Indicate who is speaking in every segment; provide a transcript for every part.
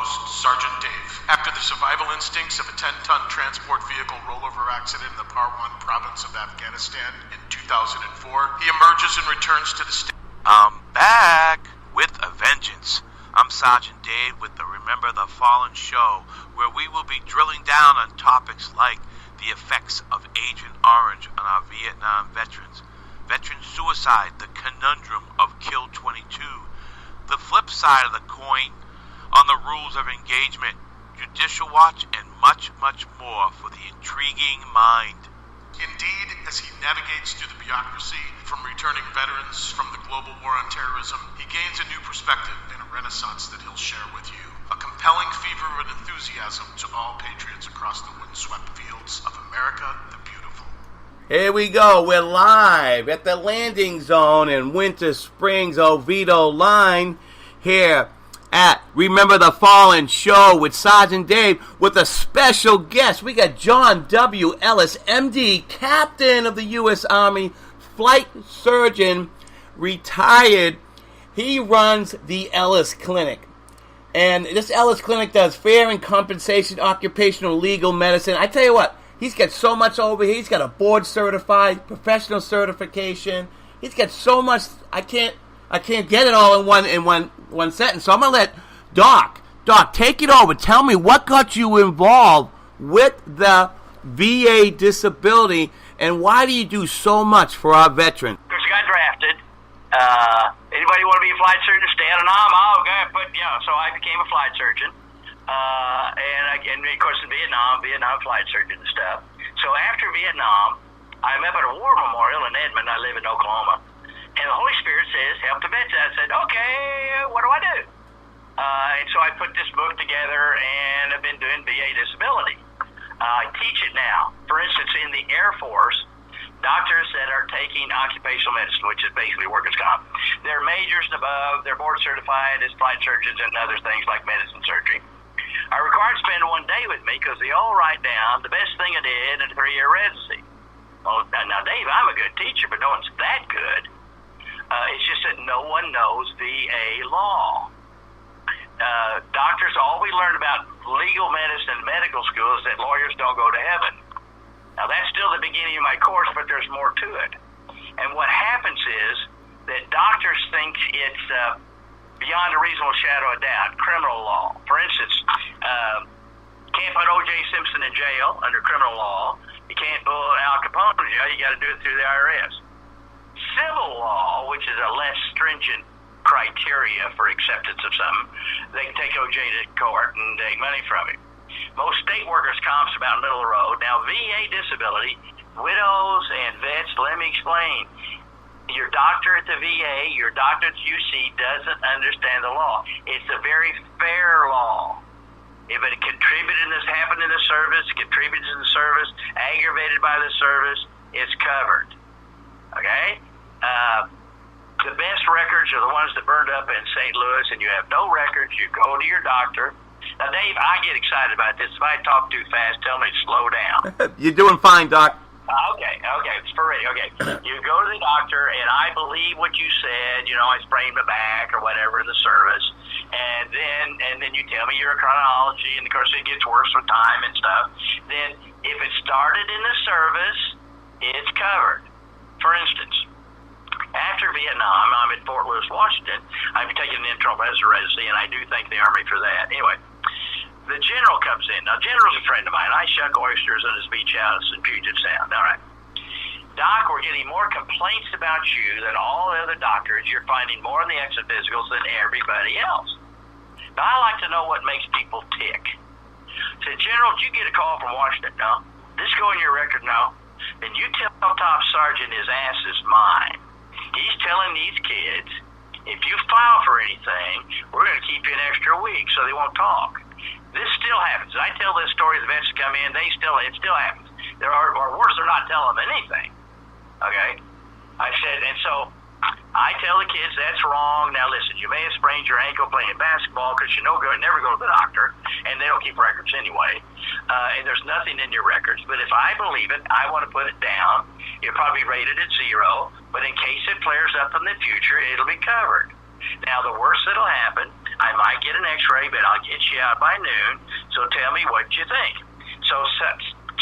Speaker 1: host, Sergeant Dave. After the survival instincts of a 10-ton transport vehicle rollover accident in the Parwan province of Afghanistan in 2004, he emerges and returns to the state.
Speaker 2: I'm back with a vengeance. I'm Sergeant Dave with the Remember the Fallen show, where we will be drilling down on topics like the effects of Agent Orange on our Vietnam veterans, veteran suicide, the conundrum of Kill 22, the flip side of the coin on the rules of engagement, Judicial Watch, and much, much more for the intriguing mind.
Speaker 1: Indeed, as he navigates through the bureaucracy from returning veterans from the global war on terrorism, he gains a new perspective and a renaissance that he'll share with you. A compelling fever of enthusiasm to all patriots across the windswept fields of America the Beautiful.
Speaker 3: Here we go. We're live at the landing zone in Winter Springs Oviedo line here at Remember the Fallen show with Sergeant Dave with a special guest. We got John W. Ellis, MD, Captain of the U.S. Army, flight surgeon, retired. He runs the Ellis Clinic. And this Ellis Clinic does fair and compensation, occupational legal medicine. I tell you what, he's got so much over here. He's got a board certified, professional certification. He's got so much. I can't get it all in one sentence. So I'm gonna let Doc, take it over. Tell me what got you involved with the VA disability, and why do you do so much for our veterans?
Speaker 4: Because I got drafted. Anybody want to be a flight surgeon? Stay out of Nam. So I became a flight surgeon. And of course in Vietnam flight surgeon and stuff. So after Vietnam, I'm up at a war memorial in Edmond. I live in Oklahoma. And the Holy Spirit says, help the veterans. I said, okay, what do I do? And so I put this book together, and I've been doing VA disability. I teach it now. For instance, in the Air Force, doctors that are taking occupational medicine, which is basically workers' comp, they're majors and above, they're board certified as flight surgeons and other things like medicine surgery, are required to spend one day with me because they all write down the best thing I did in a 3-year residency. Well, now, Dave, I'm a good teacher, but no one's that good. It's just that no one knows VA law. Doctors, all we learn about legal medicine and medical school is that lawyers don't go to heaven. Now, that's still the beginning of my course, but there's more to it. And what happens is that doctors think it's beyond a reasonable shadow of doubt, criminal law. For instance, can't put O.J. Simpson in jail under criminal law. You can't put Al Capone in jail. You got to do it through the IRS. Civil law, which is a less stringent criteria for acceptance of something, they can take O.J. to court and take money from him. Most state workers' comp's about middle of the road. Now, VA disability, widows and vets, let me explain. Your doctor at the VA, your doctor at UC doesn't understand the law. It's a very fair law. If it contributed in this, happened in the service, contributed in the service, aggravated by the service, it's covered. Okay? The best records are the ones that burned up in St. Louis, and you have no records. You go to your doctor. Now, Dave, I get excited about this. If I talk too fast, tell me to slow down.
Speaker 3: You're doing fine, Doc.
Speaker 4: Okay, it's for real. Okay, you go to the doctor, and I believe what you said. You know, I sprained my back or whatever in the service, and then you tell me your chronology, and of course it gets worse with time and stuff. Then, if it started in the service, it's covered. For instance, after Vietnam, I'm at Fort Lewis, Washington. I'm taking an internal medicine residency, and I do thank the Army for that. Anyway, the general comes in. Now, general's a friend of mine. I shuck oysters on his beach house in Puget Sound. All right. Doc, we're getting more complaints about you than all the other doctors. You're finding more in the exit physicals than everybody else. Now, I like to know what makes people tick. Say, General, did you get a call from Washington? No. This go in your record? No. Then you tell Top Sergeant his ass is mine. He's telling these kids, if you file for anything, we're going to keep you an extra week so they won't talk. This still happens. I tell this story, the vets come in, it still happens. Or worse, they're not telling them anything. Okay? I said, and so I tell the kids that's wrong. Now listen, you may have sprained your ankle playing basketball because you never go to the doctor, and they don't keep records anyway. And there's nothing in your records. But if I believe it, I want to put it down. You'll probably rated at 0, but in case it flares up in the future, it'll be covered. Now, the worst that'll happen, I might get an x-ray, but I'll get you out by noon, so tell me what you think. So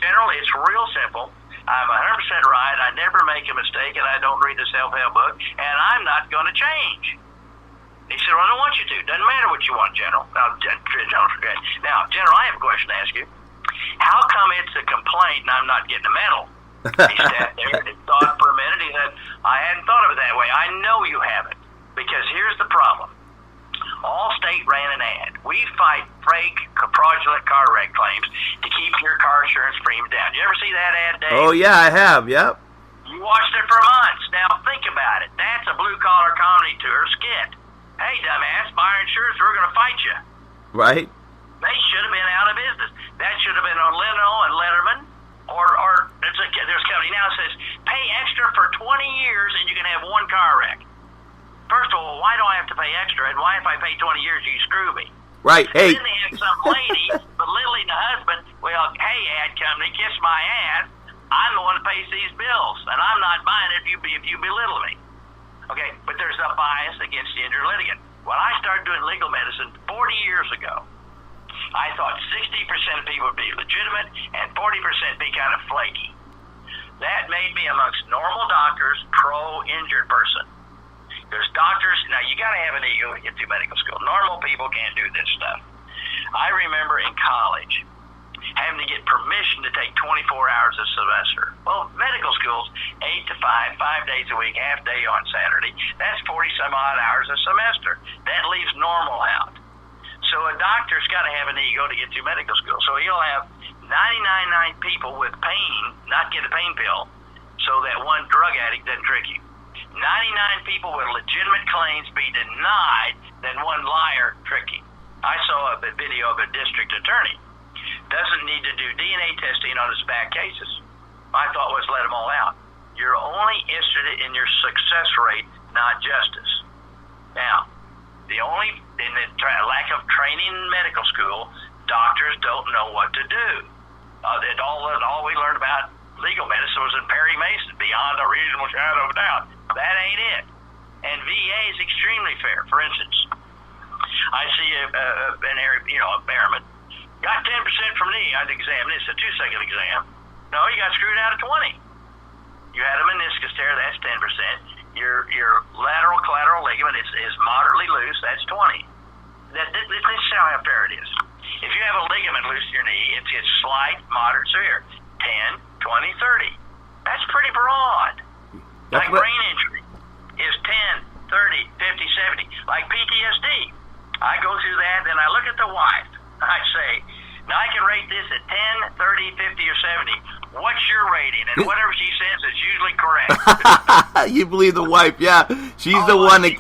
Speaker 4: generally, it's real simple. I'm 100% right. I never make a mistake, and I don't read the self-help book, and I'm not going to change. He said, well, I don't want you to. Doesn't matter what you want, General. Now, General, I have a question to ask you. How come it's a complaint and I'm not getting a medal? He sat there and thought for a minute. He said, I hadn't thought of it that way. I know you haven't, because here's the problem. Allstate ran an ad. We fight fake, fraudulent car wreck claims to keep your car insurance premium down. You ever see that ad, Dave?
Speaker 3: Oh, yeah, I have, yep.
Speaker 4: You watched it for months. Now, think about it. That's a blue-collar comedy tour skit. Hey, dumbass, buy our insurance, we're going to fight you.
Speaker 3: Right.
Speaker 4: They should have been out of business. That should have been on Leno and Letterman, or there's a company now that says, pay extra for 20 years and you can have one car wreck. First of all, why do I have to pay extra? And why if I pay 20 years, you screw me?
Speaker 3: Right, hey.
Speaker 4: Then they have some lady belittling the husband. Well, hey, ad company, kiss my ass. I'm the one that pays these bills, and I'm not buying it if you belittle me. Okay, but there's a bias against the injured litigant. When I started doing legal medicine 40 years ago, I thought 60% of people would be legitimate and 40% be kind of flaky. That made me amongst normal doctors pro-injured person. There's doctors, now you got to have an ego to get through medical school. Normal people can't do this stuff. I remember in college having to get permission to take 24 hours a semester. Well, medical school's 8 to 5, 5 days a week, half day on Saturday. That's 40-some odd hours a semester. That leaves normal out. So a doctor's got to have an ego to get through medical school. So he'll have 99 people with pain not get a pain pill so that one drug addict doesn't trick you. 99 people with legitimate claims be denied, then one liar trick you. I saw a video of a district attorney. Doesn't need to do DNA testing on his back cases. My thought was let them all out. You're only interested in your success rate, not justice. Now, in the lack of training in medical school, doctors don't know what to do. All we learned about legal medicine was in Perry Mason, beyond a reasonable shadow of a doubt. That ain't it. And VA is extremely fair. For instance, I see an airman got 10% from knee on the exam. It's a 2-second exam. No, you got screwed out of 20. You had a meniscus tear, that's 10%. Your lateral collateral ligament is moderately loose, that's 20. This is how fair it is. If you have a ligament loose in your knee, it's slight, moderate, severe. 10, 20, 30. That's pretty broad. Like brain injury is 10, 30, 50, 70. Like PTSD. I go through that, then I look at the wife. I say, now I can rate this at 10, 30, 50, or 70. What's your rating? And whatever she says is usually correct.
Speaker 3: You believe the wife, yeah. She's the one that,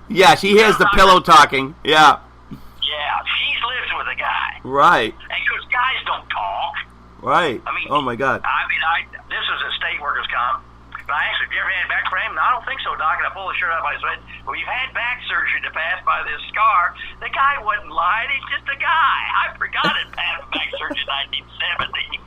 Speaker 3: yeah, she hears the pillow talking, yeah.
Speaker 4: Yeah, she's lived with a guy.
Speaker 3: Right.
Speaker 4: And because guys don't talk.
Speaker 3: Right.
Speaker 4: I mean,
Speaker 3: oh my God.
Speaker 4: This is a state workers' comp. But I asked her, have you ever had back pain? No, I don't think so, Doc. And I pulled the shirt out by his head. Well, you've had back surgery to pass by this scar. The guy wasn't lying. He's just a guy. I forgot it passed back surgery in 1970.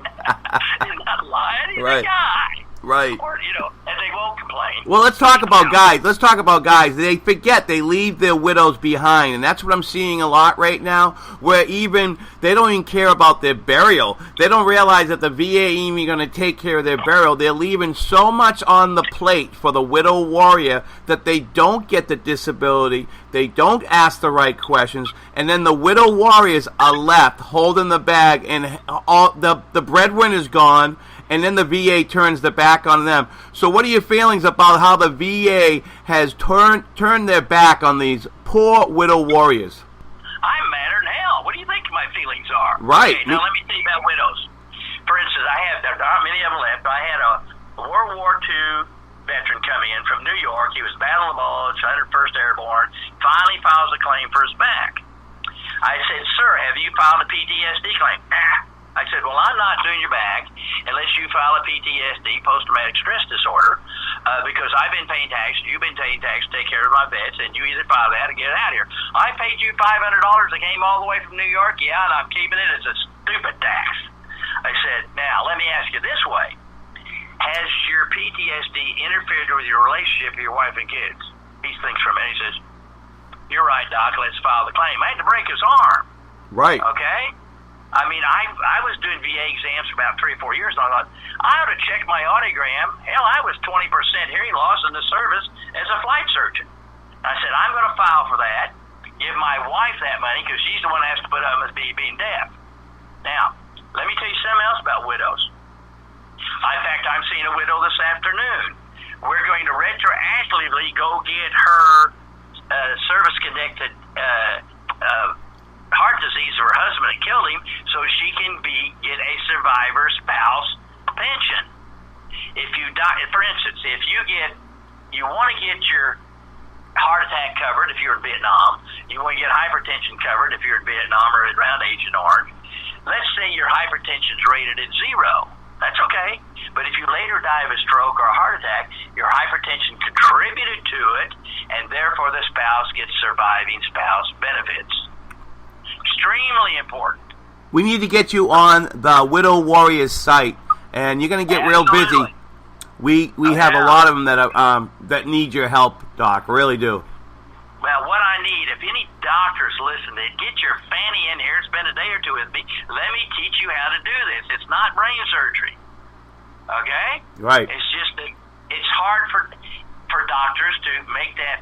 Speaker 4: He's not lying. He's a guy.
Speaker 3: Right.
Speaker 4: Or, and they won't complain.
Speaker 3: Well, let's talk about guys. They forget they leave their widows behind, and that's what I'm seeing a lot right now, where they don't even care about their burial. They don't realize that the VA ain't even going to take care of their burial. They're leaving so much on the plate for the widow warrior that they don't get the disability, they don't ask the right questions, and then the widow warriors are left holding the bag, and all the breadwinner's gone, and then the VA turns the back on them. So what are your feelings about how the VA has turned their back on these poor widow warriors?
Speaker 4: I'm madder than hell. What do you think my feelings are?
Speaker 3: Right.
Speaker 4: Okay, now let me tell you about widows. For instance, there aren't many of them left. I had a World War II veteran come in from New York. He was Battle of the Bulge, 101st Airborne, finally files a claim for his back. I said, sir, have you filed a PTSD claim? I said, well, I'm not doing your back unless you file a PTSD, post-traumatic stress disorder, because I've been paying tax, you've been paying tax to take care of my vets, and you either file that or get it out of here. I paid you $500. I came all the way from New York, yeah, and I'm keeping it as a stupid tax. I said, now, let me ask you this way. Has your PTSD interfered with your relationship with your wife and kids? He thinks for a minute. He says, you're right, Doc, let's file the claim. I had to break his arm.
Speaker 3: Right.
Speaker 4: Okay? I mean, I was doing VA exams for about 3 or 4 years, and I thought, I ought to check my audiogram. Hell, I was 20% hearing loss in the service as a flight surgeon. I said, I'm going to file for that, give my wife that money, because she's the one that has to put up with me being deaf. Now, let me tell you something else about widows. In fact, I'm seeing a widow this afternoon. We're going to retroactively go get her service-connected heart disease of her husband that killed him, so she can get a survivor spouse pension. If you die, for instance, if you want to get your heart attack covered if you're in Vietnam, you want to get hypertension covered if you're in Vietnam or around Agent Orange. Let's say your hypertension's rated at 0. That's okay. But if you later die of a stroke or a heart attack, your hypertension contributed to it, and therefore the spouse gets surviving spouse benefits. Extremely important.
Speaker 3: We need to get you on the Widow Warriors site, and you're going to get real busy. We have a lot of them that need your help, Doc. Really do.
Speaker 4: Well, what I need, if any doctors listen to it, get your fanny in here, spend a day or two with me. Let me teach you how to do this. It's not brain surgery. Okay?
Speaker 3: Right.
Speaker 4: It's just that it's hard for doctors to make that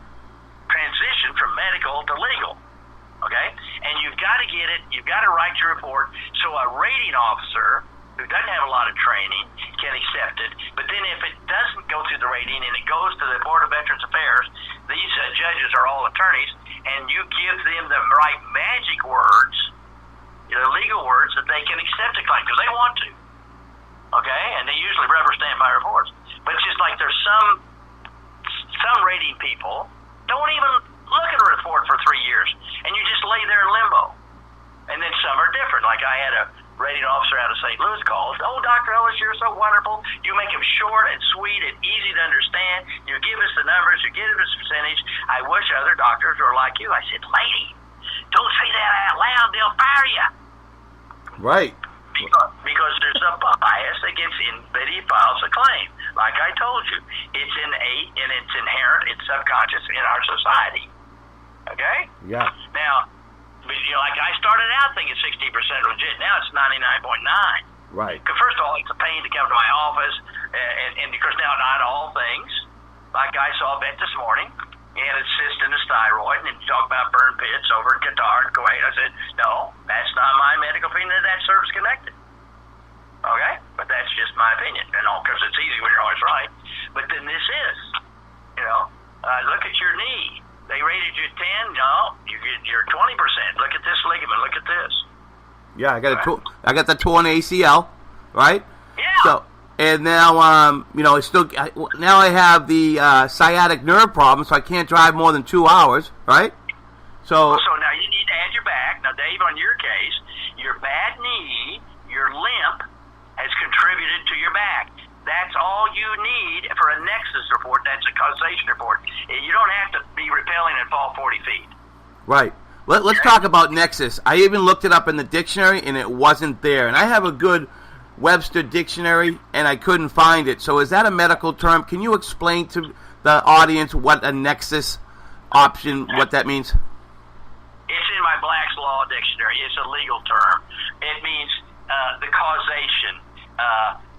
Speaker 4: transition from medical to legal. Okay? And you've got to get it, you've got to write your report so a rating officer who doesn't have a lot of training can accept it. But then if it doesn't go through the rating and it goes to the Board of Veterans Affairs, these judges are all attorneys, and you give them the right magic words, legal words, that they can accept a claim because they want to. Okay? And they usually rubber stamp my reports. But it's just like there's some rating people don't even look at a report for 3 years, and you just lay there in limbo. And then some are different. Like I had a rating officer out of St. Louis called, "Oh, Dr. Ellis, you're so wonderful. You make them short and sweet and easy to understand. You give us the numbers. You give us the percentage. I wish other doctors were like you." I said, "Lady, don't say that out loud. They'll fire you."
Speaker 3: Right.
Speaker 4: Because there's a bias against anybody who files a claim. Like I told you, it's innate and it's inherent, it's subconscious in our society. Okay?
Speaker 3: Yeah.
Speaker 4: Now, like I started out thinking 60% legit. Now it's 99.9.
Speaker 3: Right.
Speaker 4: Because first of all, it's a pain to come to my office, and because now not all things. Like I saw a vet this morning, he had a cyst in his thyroid, and he talked about burn pits over in Qatar and Kuwait. I said, no, that's not my medical opinion. That's service connected. Okay, but that's just my opinion, because it's easy when you're always right. But then this is, look at your knee. They rated you 10. No, you're 20%. Look at this ligament. Look at this.
Speaker 3: Yeah, I got the torn ACL, right?
Speaker 4: Yeah.
Speaker 3: So, and now it's still now I have the sciatic nerve problem, so I can't drive more than 2 hours, right? So
Speaker 4: now you need to add your back. Now, Dave, on your case, your bad knee, your limp has contributed to your back. That's all you need for a nexus report. That's a causation report. You don't have to be rappelling and fall 40 feet.
Speaker 3: Right. Let's talk about nexus. I even looked it up in the dictionary, and it wasn't there. And I have a good Webster dictionary, and I couldn't find it. So is that a medical term? Can you explain to the audience what a nexus option, what that means?
Speaker 4: It's in my Black's Law dictionary. It's a legal term. It means the causation.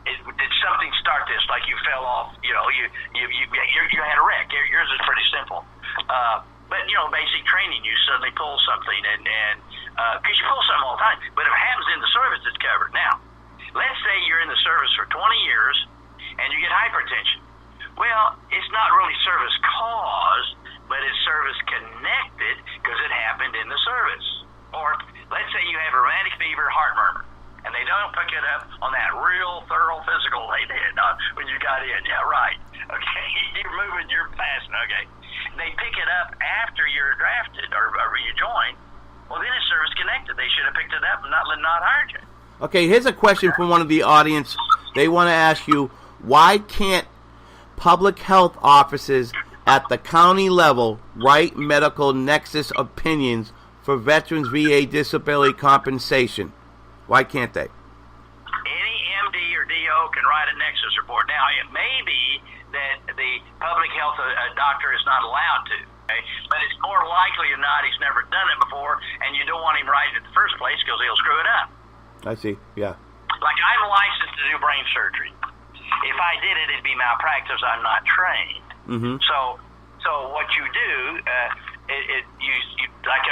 Speaker 4: Did something start this? Like you fell off, you had a wreck. Yours is pretty simple. But, basic training, you suddenly pull something, and because you pull something all the time. But if it happens in the service, it's covered. Now, let's say you're in the service for 20 years, and you get hypertension. Well, it's not really service caused, but it's service connected because it happened in the service. Or let's say you have a rheumatic fever, heart murmur. And they don't pick it up on that real thorough physical they did when you got in. Yeah, right. Okay, you're moving, you're passing. Okay, they pick it up after you're drafted or you join. Well, then it's service connected. They should have picked it up and not hired you.
Speaker 3: Okay, here's a question from one of the audience. They want to ask you, why can't public health offices at the county level write medical nexus opinions for veterans VA disability compensation? Why can't they?
Speaker 4: Any MD or DO can write a nexus report. Now, it may be that the public health doctor is not allowed to. Okay? But it's more likely than not he's never done it before, and you don't want him right in the first place because he'll screw it up.
Speaker 3: I see, yeah.
Speaker 4: Like, I'm licensed to do brain surgery. If I did it, it'd be malpractice. I'm not trained.
Speaker 3: Mm-hmm.
Speaker 4: So what you do, you like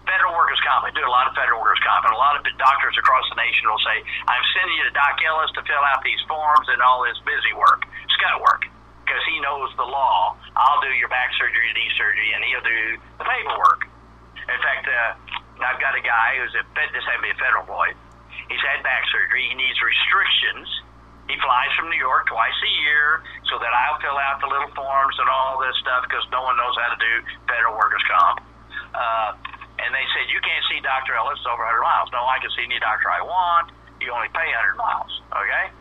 Speaker 4: federal workers' comp. I do a lot of federal workers' comp, and a lot of doctors across the nation will say, I'm sending you to Doc Ellis to fill out these forms and all this busy work, scut work, because he knows the law. I'll do your back surgery, knee surgery, and he'll do the paperwork. In fact, I've got a guy who's this had to be a federal boy. He's had back surgery. He needs restrictions. He flies from New York twice a year so that I'll fill out the little forms and all this stuff because no one knows how to do federal workers' comp. And they said, you can't see Dr. Ellis over 100 miles. No, I can see any doctor I want. You only pay 100 miles, okay?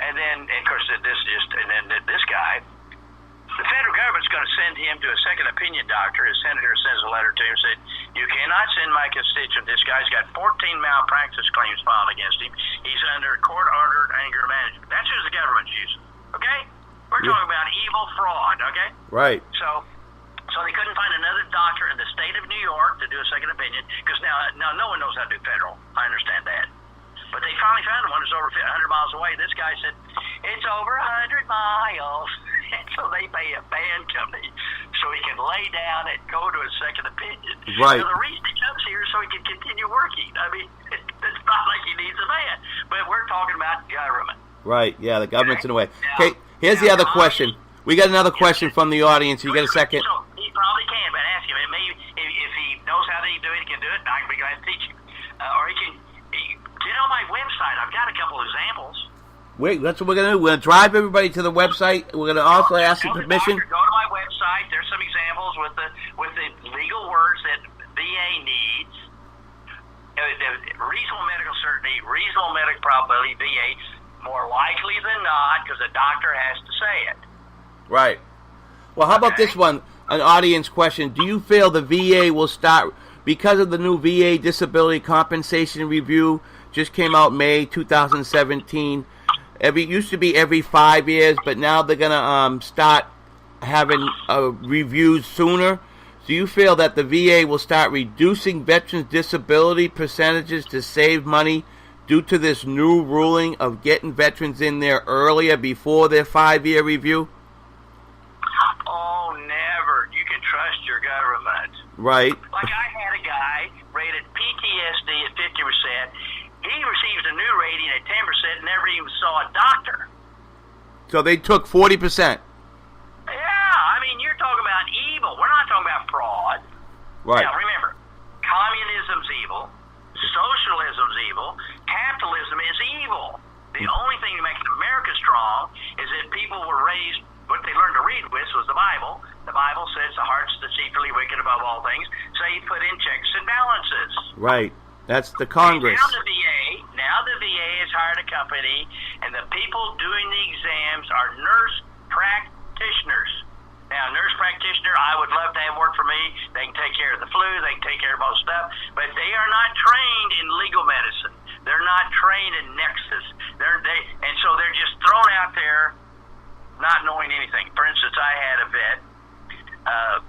Speaker 4: And then, of course, this guy, the federal government's going to send him to a second opinion doctor. His senator sends a letter to him and said, you cannot send my constituent. This guy's got 14 malpractice claims filed against him. He's under court-ordered anger management. That's who the government's using, okay? We're talking about evil fraud, okay?
Speaker 3: Right.
Speaker 4: So they couldn't find another doctor in the state of New York to do a second opinion because now no one knows how to do federal. I understand that. But they finally found one that's over 100 miles away. This guy said, it's over 100 miles. And so they pay a van company so he can lay down and go to a second opinion.
Speaker 3: Right.
Speaker 4: So the reason he comes here is so he can continue working. I mean, it's not like he needs a van. But we're talking about government.
Speaker 3: Right, yeah, the government's in the way. Okay, here's the other question. We got another question from the audience. You got a second?
Speaker 4: So he probably can, but ask him. Maybe if he knows how to do it, he can do it. I'll be glad to teach him. Or he can get on my website. I've got a couple examples.
Speaker 3: Wait, that's what we're going to do. We're going to drive everybody to the website. We're going to also ask you permission.
Speaker 4: Go to my website. There's some examples with the legal words that VA needs. Reasonable medical certainty, reasonable medical probability, VA, more likely than not, because the doctor has to say it.
Speaker 3: Right. Well, how about this one? An audience question. Do you feel the VA will start, because of the new VA disability compensation review, just came out May 2017. It used to be every 5 years, but now they're going to start having reviews sooner. Do you feel that the VA will start reducing veterans' disability percentages to save money due to this new ruling of getting veterans in there earlier before their 5-year review?
Speaker 4: Oh, never. You can trust your government.
Speaker 3: Right.
Speaker 4: Like I had a guy rated PTSD at 50%. He receives a new rating at 10%, never even saw a doctor.
Speaker 3: So they took 40%.
Speaker 4: Yeah, I mean, you're talking about evil. We're not talking about fraud.
Speaker 3: Right.
Speaker 4: Now, remember, communism's evil, socialism's evil, capitalism is evil. The only thing that makes America strong is that people were raised, what they learned to read with was the Bible. The Bible says the heart's deceitfully wicked above all things, so you put in checks and balances.
Speaker 3: Right. That's the Congress.
Speaker 4: Now the VA has hired a company, and the people doing the exams are nurse practitioners. Now, nurse practitioner, I would love to have work for me. They can take care of the flu. They can take care of most stuff. But they are not trained in legal medicine. They're not trained in nexus. And so they're just thrown out there not knowing anything. For instance, I had a vet.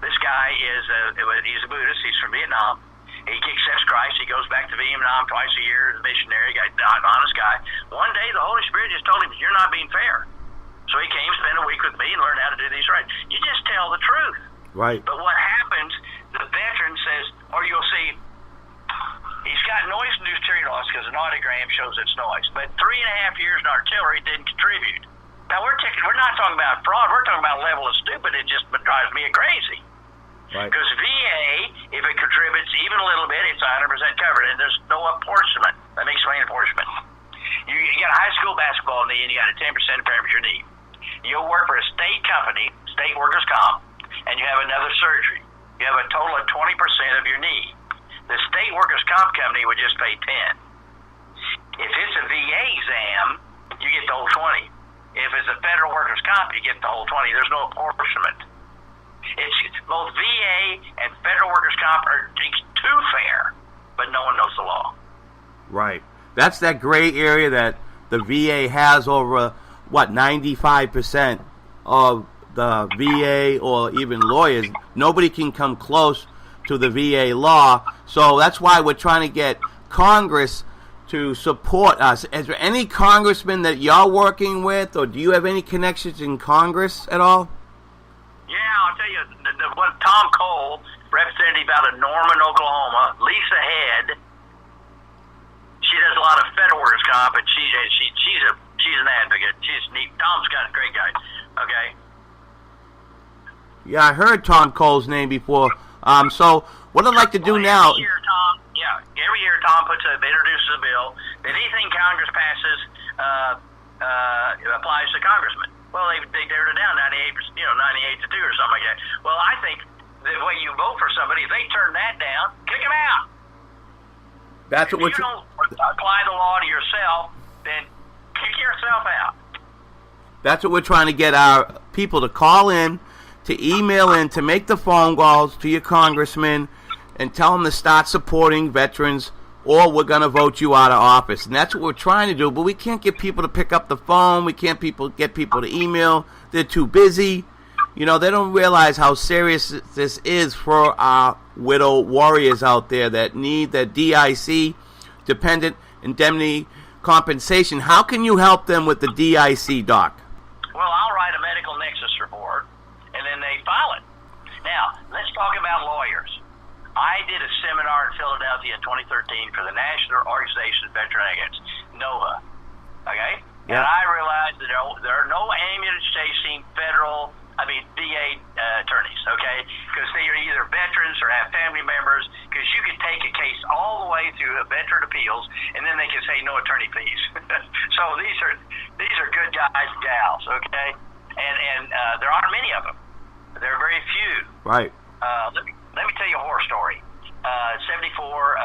Speaker 4: This guy he's a Buddhist. He's from Vietnam. He accepts Christ. He goes back to Vietnam twice a year as a missionary. An honest guy. One day, the Holy Spirit just told him, you're not being fair. So he came, spent a week with me, and learned how to do these right. You just tell the truth.
Speaker 3: Right.
Speaker 4: But what happens, the veteran says, or you'll see, he's got noise-induced hearing loss because an audiogram shows it's noise. But 3.5 years in artillery didn't contribute. Now, we're not talking about fraud. We're talking about a level of stupid. It just drives me crazy.
Speaker 3: Right.
Speaker 4: Because VA, if it contributes even a little bit, it's 100% covered, and there's no apportionment. Let me explain apportionment. You got a high school basketball knee, and you got a 10% impairment of your knee. You'll work for a state company, state workers' comp, and you have another surgery. You have a total of 20% of your knee. The state workers' comp company would just pay 10. If it's a VA exam, you get the whole 20. If it's a federal workers' comp, you get the whole 20. There's no apportionment. It's both VA and federal workers' comp are too fair, but no one knows the law.
Speaker 3: Right. That's that gray area that the VA has over, 95% of the VA or even lawyers. Nobody can come close to the VA law. So that's why we're trying to get Congress to support us. Is there any congressman that you're working with, or do you have any connections in Congress at all?
Speaker 4: Yeah, I'll tell you, the one Tom Cole, representative out of Norman, Oklahoma, Lisa Head, she does a lot of federal workers' comp, and she's an advocate. She's neat. Tom's got a great guy. Okay.
Speaker 3: Yeah, I heard Tom Cole's name before. So what I'd like to do now.
Speaker 4: Every year Tom introduces a bill that anything Congress passes applies to congressmen. Well, they narrowed it down 98 to 2 or something like that. Well, I think the way you vote for somebody, if they turn that down, kick them out.
Speaker 3: That's what
Speaker 4: if you don't apply the law to yourself, then kick yourself out.
Speaker 3: That's what we're trying to get our people to call in, to email in, to make the phone calls to your congressman and tell them to start supporting veterans, or we're going to vote you out of office. And that's what we're trying to do, but we can't get people to pick up the phone. We can't get people to email. They're too busy. You know, they don't realize how serious this is for our widow warriors out there that need that DIC, Dependent Indemnity Compensation. How can you help them with the DIC, Doc?
Speaker 4: Well, I'll write a medical nexus report, and then they file it. Now, let's talk about lawyers. I did a seminar in Philadelphia in 2013 for the National Organization of Veteran Advocates, NOVA. Okay? Yeah. And I realized that there are no ambulance-chasing VA attorneys, okay? Because they are either veterans or have family members, because you can take a case all the way through a veteran appeals, and then they can say no attorney fees. So these are good guys and gals, okay? And there aren't many of them. There are very few.
Speaker 3: Right.
Speaker 4: Let me tell you a horror story. 74,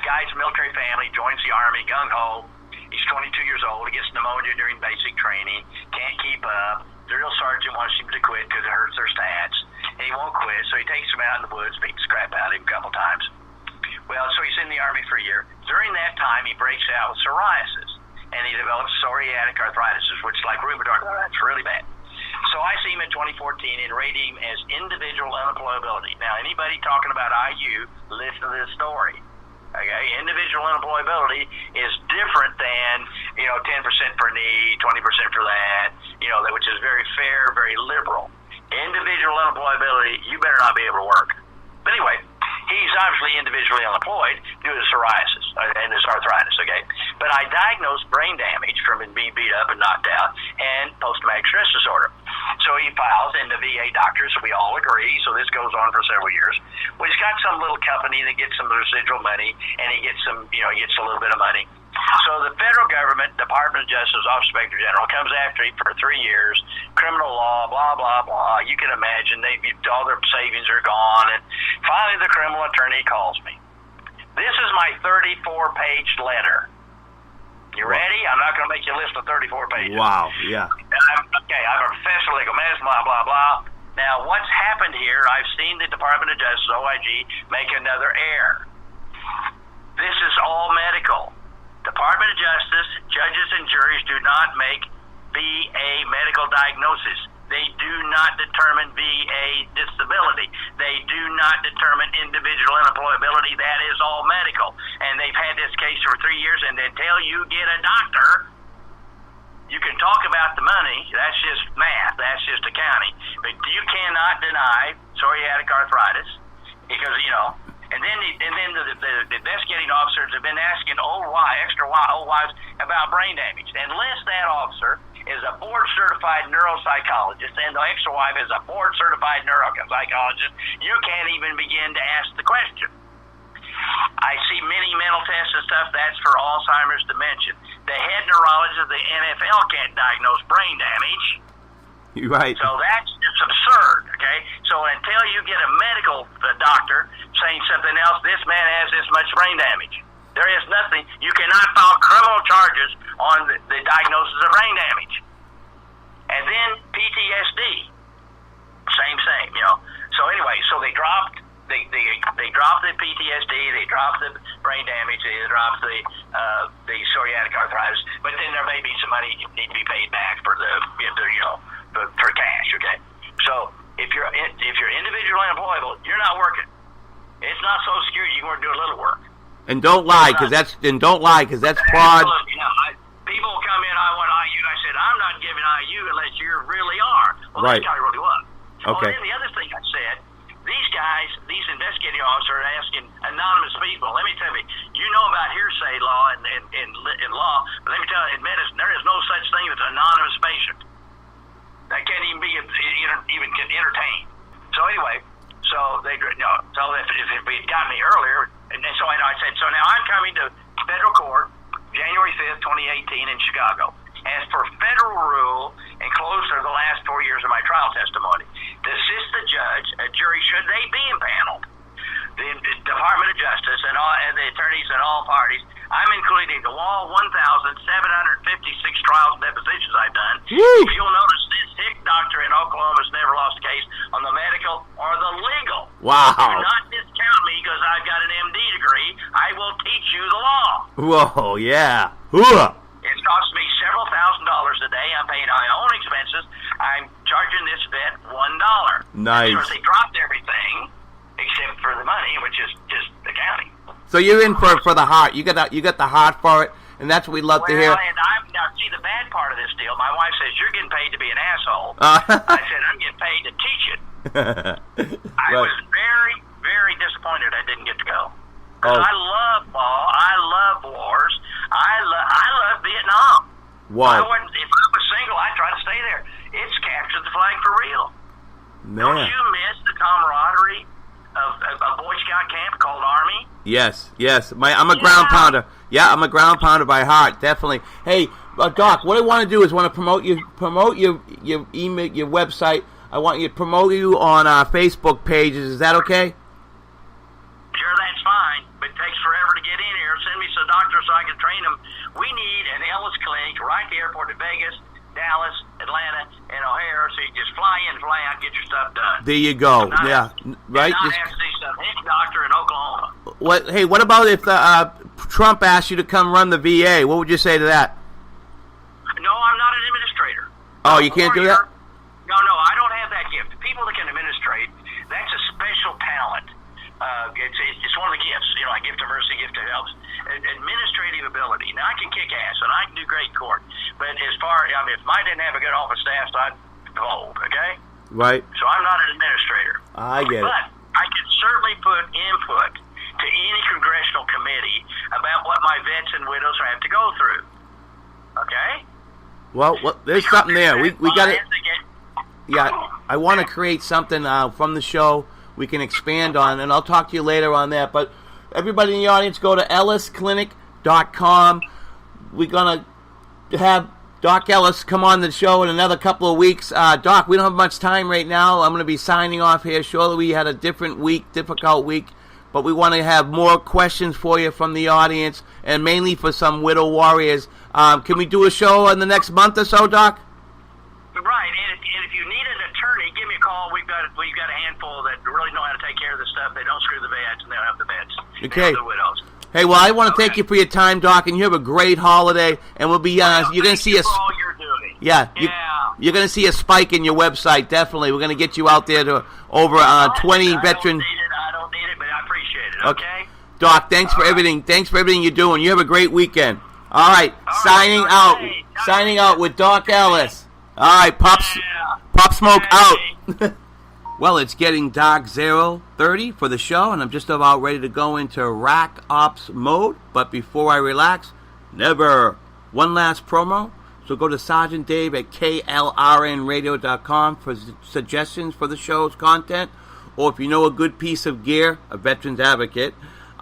Speaker 4: guy's military family, joins the Army, gung-ho. He's 22 years old. He gets pneumonia during basic training. Can't keep up. The drill sergeant wants him to quit because it hurts their stats. And he won't quit, so he takes him out in the woods, beats the crap out of him a couple times. Well, so he's in the Army for a year. During that time, he breaks out with psoriasis. And he develops psoriatic arthritis, which is like rheumatoid arthritis. It's really bad. So I see him in 2014 and rate him as individual unemployability. Now, anybody talking about IU, listen to this story. Okay, individual unemployability is different than 10% for knee, 20% for that. Which is very fair, very liberal. Individual unemployability, you better not be able to work. But anyway, he's obviously individually unemployed due to psoriasis and his arthritis. Okay, but I diagnosed brain damage from being beat up and knocked out and post-traumatic stress disorder. So he files, and the VA doctors, we all agree, so this goes on for several years. Well, he's got some little company that gets some residual money, and he gets some, he gets a little bit of money. So the federal government, Department of Justice, Office of Inspector General, comes after him for 3 years, criminal law, blah, blah, blah. You can imagine all their savings are gone, and finally the criminal attorney calls me. This is my 34-page letter. You ready? I'm not going to make you list the 34 pages.
Speaker 3: Wow, yeah.
Speaker 4: I'm a professor of legal medicine, blah, blah, blah. Now, what's happened here, I've seen the Department of Justice, OIG, make another error. This is all medical. Department of Justice, judges and juries do not make VA medical diagnosis. They do not determine VA disability. They do not determine individual unemployability. That is all medical. And they've had this case for 3 years, and until you get a doctor, you can talk about the money. That's just math. That's just accounting. But you cannot deny psoriatic arthritis because, and then the investigating officers have been asking old wives about brain damage. Unless that officer is a board-certified neuropsychologist and the extra wife is a board-certified neuropsychologist, you can't even begin to ask the question. I see many mental tests and stuff. That's for Alzheimer's, dementia. The head neurologist of the NFL can't diagnose brain damage.
Speaker 3: You're right.
Speaker 4: So that's just absurd, okay? So until you get a medical doctor saying something else, this man has this much brain damage. There is nothing. You cannot file criminal charges on the diagnosis of brain damage. And then PTSD, same. So anyway, so they dropped the PTSD, they dropped the brain damage, they dropped the psoriatic arthritis. But then there may be some money need to be paid back for for cash. Okay. So if you're individually unemployable, you're not working. It's not Social Security. You can do a little work.
Speaker 3: And don't lie, because that's fraud.
Speaker 4: Absolutely. People come in, I want IU. I said, I'm not giving IU unless you really are. Well,
Speaker 3: right.
Speaker 4: This guy really was.
Speaker 3: Okay.
Speaker 4: Well, then the other thing I said, these guys, these investigating officers are asking anonymous people. Let me tell you, you know about hearsay law in law, but let me tell you, in medicine, there is no such thing as an anonymous patient. That can't even be entertained. So anyway, so if it had gotten me earlier, and so I said, so now I'm coming to federal court January 5th, 2018 in Chicago. As per federal rule, and close to the last 4 years of my trial testimony, to assist the judge, a jury, should they be impaneled, the Department of Justice and the attorneys and all parties, I'm including all 1,756 trials and depositions I've done.
Speaker 3: Woo!
Speaker 4: If you'll notice, this hick doctor in Oklahoma has never lost a case on the medical or the legal.
Speaker 3: Wow.
Speaker 4: Do not discount me because I've got an MD degree. I will teach you the law.
Speaker 3: Whoa, yeah. Hooah.
Speaker 4: It's cost me several $1,000s a day. I'm paying my own expenses. I'm charging this vet $1.
Speaker 3: Nice.
Speaker 4: Of course, they dropped everything except for the money, which is just accounting.
Speaker 3: So you're in for the heart. You got the heart for it, and that's what we love to hear.
Speaker 4: And now see the bad part of this deal. My wife says you're getting paid to be an asshole. I said I'm getting paid to teach it. I was very, very disappointed I didn't get to go. I love law. I love wars. I love Vietnam.
Speaker 3: Wow.
Speaker 4: If I was single, I'd try to stay there. It's captured the flag for real.
Speaker 3: Man.
Speaker 4: Don't you miss the camaraderie of a Boy Scout camp called Army?
Speaker 3: Yes. I'm a ground pounder. Yeah, I'm a ground pounder by heart, definitely. Hey, Doc, what I want to do is want to promote your email, your website. I want you to promote you on our Facebook pages. Is that okay?
Speaker 4: Sure, that's fine, but it takes forever to get in here. Send me some doctors so I can train them. We need an Ellis clinic right at the airport in Vegas, Dallas, Atlanta, and O'Hare, so you just fly in, fly out, get your stuff done.
Speaker 3: There you go. Right.
Speaker 4: Not have to see some hick doctor in Oklahoma.
Speaker 3: Hey, what about if Trump asked you to come run the VA? What would you say to that?
Speaker 4: No, I'm not an administrator.
Speaker 3: Oh, you can't do that?
Speaker 4: No, I don't have that gift. People that can administrate, that's a special talent. It's one of the gifts. I gift of mercy, gift of helps. Administrative ability. Now, I can kick ass, and I can do great court. But if I didn't have a good office staff, so I'd fold, okay?
Speaker 3: Right.
Speaker 4: So I'm not an administrator.
Speaker 3: I get it.
Speaker 4: But I can certainly put input to any congressional committee about what my vets and widows have to go through. Okay?
Speaker 3: Well, there's something there. We got it. Yeah, I want to create something from the show we can expand on, and I'll talk to you later on that. But everybody in the audience, go to ellisclinic.com. We're going to have Doc Ellis come on the show in another couple of weeks. Doc, we don't have much time right now. I'm going to be signing off here. Surely we had a difficult week, but we want to have more questions for you from the audience, and mainly for some widow warriors. Can we do a show in the next month or so, Doc?
Speaker 4: Right, and if you need an attorney, give me a call. We've got a handful that really know how to take care of this stuff. They don't screw the vets, and they don't have the vets.
Speaker 3: Okay.
Speaker 4: They have the widows.
Speaker 3: Hey, well, I want to thank you for your time, Doc, and you have a great holiday. And we'll be you're going to see
Speaker 4: us. For all you're doing.
Speaker 3: Yeah. You're going to see a spike in your website. Definitely, we're going to get you out there to over 20 veteran.
Speaker 4: I don't need it, but I appreciate it. Okay.
Speaker 3: Doc, thanks for everything. Thanks for everything you're doing. You have a great weekend. All right, signing out. Signing out with Doc Ellis. All right, Pop Smoke out. Well, it's getting dark 0:30 for the show, and I'm just about ready to go into rack ops mode. But before I relax, never one last promo. So go to Sergeant Dave at klrnradio.com for suggestions for the show's content. Or if you know a good piece of gear, a veterans advocate,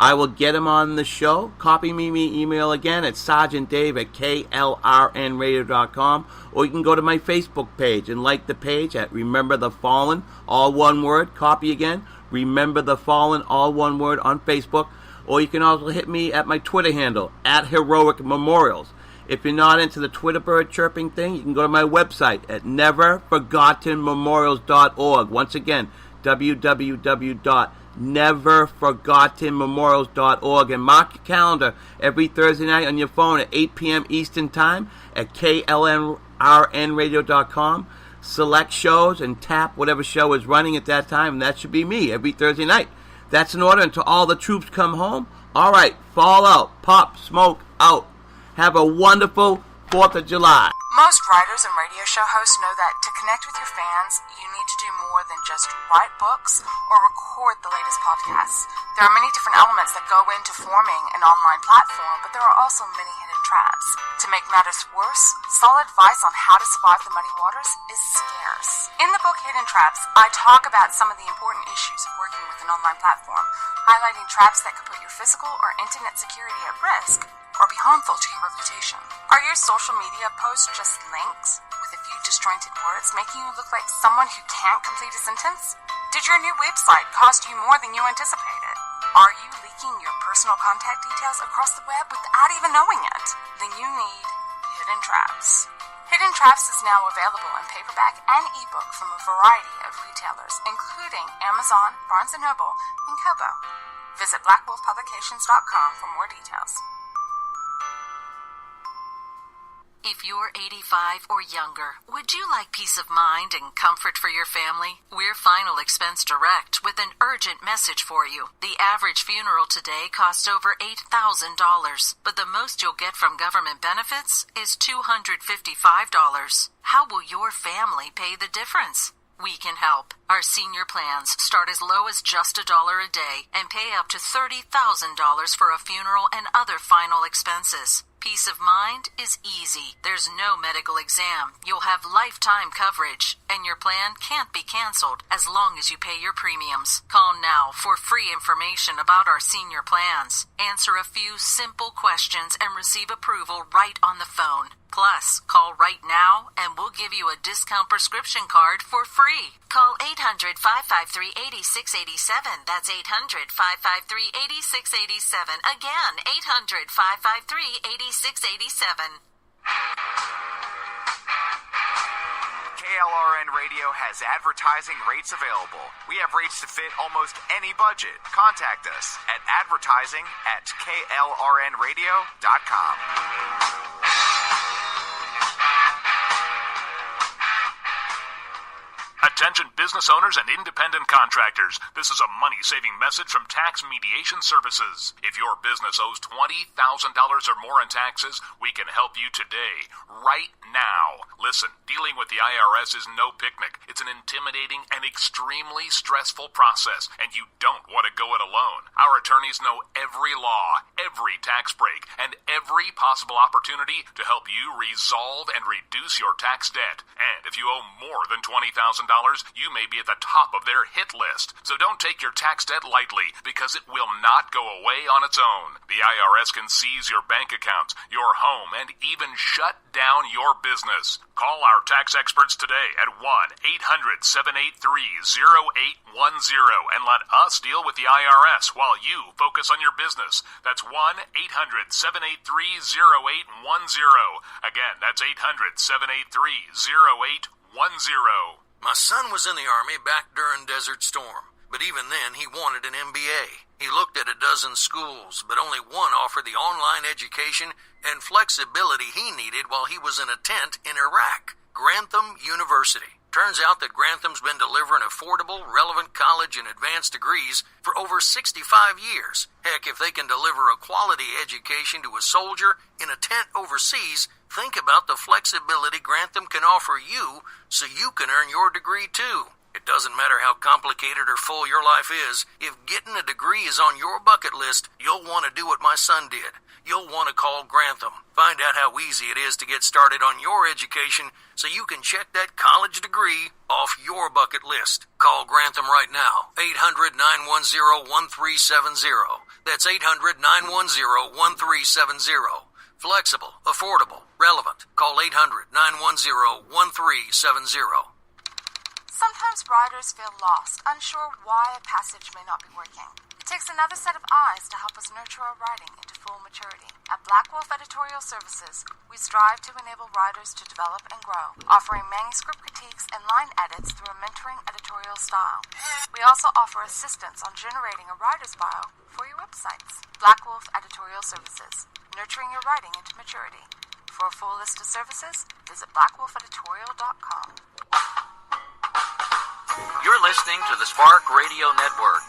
Speaker 3: I will get him on the show. Copy me email again at sergeantdave at klrnradio.com. Or you can go to my Facebook page and like the page at Remember the Fallen, all one word. Copy again, Remember the Fallen, all one word on Facebook. Or you can also hit me at my Twitter handle, at Heroic Memorials. If you're not into the Twitter bird chirping thing, you can go to my website at neverforgottenmemorials.org. Once again, www.neverforgottenmemorials.org, and mark your calendar every Thursday night on your phone at 8 p.m. Eastern Time at klrnradio.com. select shows and tap whatever show is running at that time, and that should be me every Thursday night. That's in order until all the troops come home. All right, fall out, pop, smoke out. Have a wonderful 4th of July.
Speaker 5: Most writers and radio show hosts know that to connect with your fans, you need to do more than just write books or record the latest podcasts. There are many different elements that go into forming an online platform, but there are also many hidden traps. To make matters worse, solid advice on how to survive the muddy waters is scarce. In the book Hidden Traps, I talk about some of the important issues of working with an online platform, highlighting traps that could put your physical or internet security at risk or be harmful to your reputation. Are your social media posts just links with a few disjointed words making you look like someone who can't complete a sentence? Did your new website cost you more than you anticipated? Are you leaking your personal contact details across the web without even knowing it? Then you need Hidden Traps. Hidden Traps is now available in paperback and ebook from a variety of retailers, including Amazon, Barnes & Noble, and Kobo. Visit blackwolfpublications.com for more details.
Speaker 6: If you're 85 or younger, would you like peace of mind and comfort for your family? We're Final Expense Direct with an urgent message for you. The average funeral today costs over $8,000, but the most you'll get from government benefits is $255. How will your family pay the difference? We can help. Our senior plans start as low as just $1 a day and pay up to $30,000 for a funeral and other final expenses. Peace of mind is easy. There's no medical exam. You'll have lifetime coverage, and your plan can't be canceled as long as you pay your premiums. Call now for free information about our senior plans. Answer a few simple questions and receive approval right on the phone. Plus, call right now and we'll give you a discount prescription card for free. Call 800-553-8687. That's 800-553-8687. Again, 800-553-8687.
Speaker 7: KLRN Radio has advertising rates available. We have rates to fit almost any budget. Contact us at advertising@klrnradio.com.
Speaker 8: Attention business owners and independent contractors. This is a money-saving message from Tax Mediation Services. If your business owes $20,000 or more in taxes, we can help you today, right now. Listen, dealing with the IRS is no picnic. It's an intimidating and extremely stressful process, and you don't want to go it alone. Our attorneys know every law, every tax break, and every possible opportunity to help you resolve and reduce your tax debt. And if you owe more than $20,000, you may be at the top of their hit list. So don't take your tax debt lightly, because it will not go away on its own. The IRS can seize your bank accounts, your home, and even shut down your business. Call our tax experts today at 1-800-783-0810 and let us deal with the IRS while you focus on your business. That's 1-800-783-0810. Again, that's 800-783-0810.
Speaker 9: My son was in the Army back during Desert Storm, but even then he wanted an MBA. He looked at a dozen schools, but only one offered the online education and flexibility he needed while he was in a tent in Iraq, Grantham University. Turns out that Grantham's been delivering affordable, relevant college and advanced degrees for over 65 years. Heck, if they can deliver a quality education to a soldier in a tent overseas, think about the flexibility Grantham can offer you so you can earn your degree too. It doesn't matter how complicated or full your life is. If getting a degree is on your bucket list, you'll want to do what my son did. You'll want to call Grantham. Find out how easy it is to get started on your education so you can check that college degree off your bucket list. Call Grantham right now. 800-910-1370. That's 800-910-1370. Flexible, affordable, relevant. Call 800-910-1370.
Speaker 5: Sometimes writers feel lost, unsure why a passage may not be working. It takes another set of eyes to help us nurture our writing into full maturity. At Black Wolf Editorial Services, we strive to enable writers to develop and grow, offering manuscript critiques and line edits through a mentoring editorial style. We also offer assistance on generating a writer's bio for your websites. Black Wolf Editorial Services, nurturing your writing into maturity. For a full list of services, visit blackwolfeditorial.com.
Speaker 9: You're listening to the Spark Radio Network,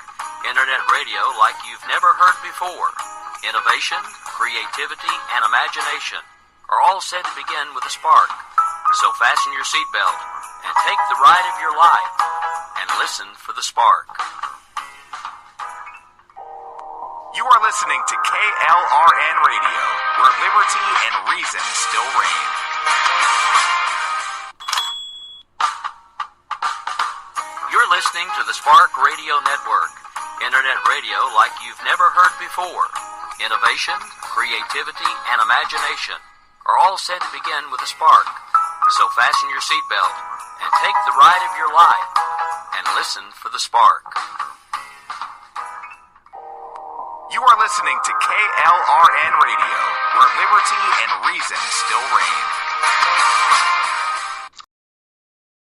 Speaker 9: internet radio like you've never heard before. Innovation, creativity, and imagination are all said to begin with a spark. So fasten your seatbelt and take the ride of your life and listen for the spark.
Speaker 7: You are listening to KLRN Radio, where liberty and reason still reign.
Speaker 9: You're listening to the Spark Radio Network, internet radio like you've never heard before. Innovation, creativity, and imagination are all said to begin with a spark. So fasten your seatbelt and take the ride of your life and listen for the spark.
Speaker 7: You are listening to KLRN Radio, where liberty and reason still reign.